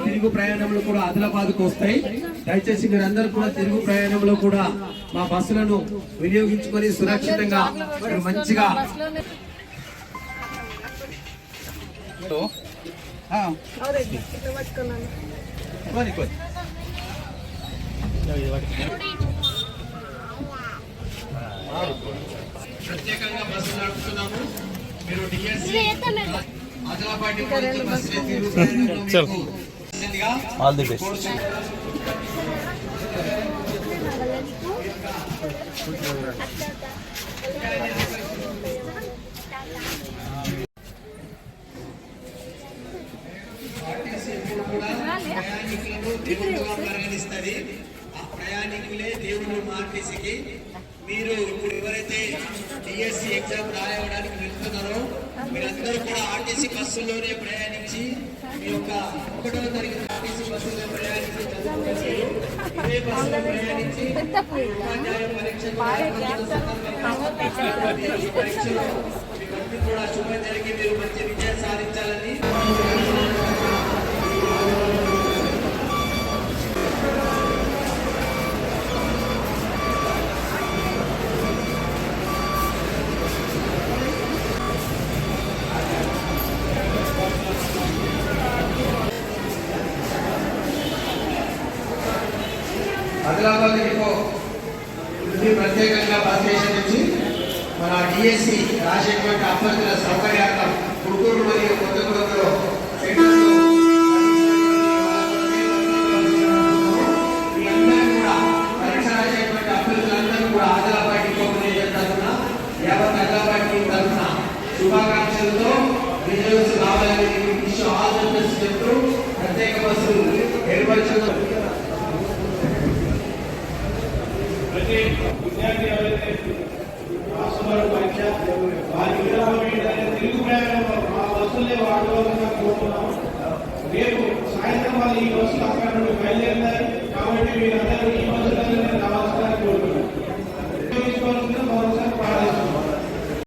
తిరుగు ప్రయాణంలో కూడా ఆదిలాబాద్కు వస్తాయి. దయచేసి మీరందరూ కూడా తిరుగు ప్రయాణంలో కూడా మా బస్సులను వినియోగించుకొని సురక్షితంగా మంచిగా ప్రత్యేకంగా బస్సు నడుపుతున్నాము. మీరు DSC Adilabad all the best. ప్రయాణికులను దేవుడుగా పరిగణిస్తుంది. ఆ ప్రయాణికులే దేవుడు ఆర్టీసీకి. మీరు ఇప్పుడు ఎవరైతే డిఎస్సి ఎగ్జామ్ రాయడానికి వెళ్తున్నారో మీరందరూ కూడా ఆర్టీసీ బస్సుల్లోనే ప్రయాణించి మీ యొక్క 1వ తరగతి ఆర్టీసీ బస్సులో ప్రయాణించి చదువుకుంటారు. ఇదే బస్సులో ప్రయాణించి ఉపాధ్యాయ పరీక్షలో మీకందరూ కూడా శుభం జరిగి మీరు మంచి విజయం సాధించాలని ఆదిలాబాద్ డిపో ప్రత్యేకంగా బస్ స్టేషన్ నుంచి మన డిఎస్సి రాసేటువంటి అభ్యర్థుల సౌకర్యార్థం గుంటూరు మరియు కొత్తగూడెంలో కూడా పరీక్ష రాసేటువంటి అభ్యర్థులందరూ కూడా ఆదిలాబాద్ డిపో తరఫున యావత్ ఆదిలాబాద్ టీం తరఫున శుభాకాంక్షలతో రిజల్ట్స్ రావాలని ఆల్ ది బెస్ట్ చెప్తూ ప్రత్యేక బస్సులు ఏర్పరచడం. విద్యార్థి ఎవరైతే రాష్ట్రంలో పరీక్ష వారికి తిరుగు ప్రయాణంలో ఆ బస్సులే వాడుకోవాలని కోరుతున్నాము. రేపు సాయంత్రం వాళ్ళు ఈ బస్సు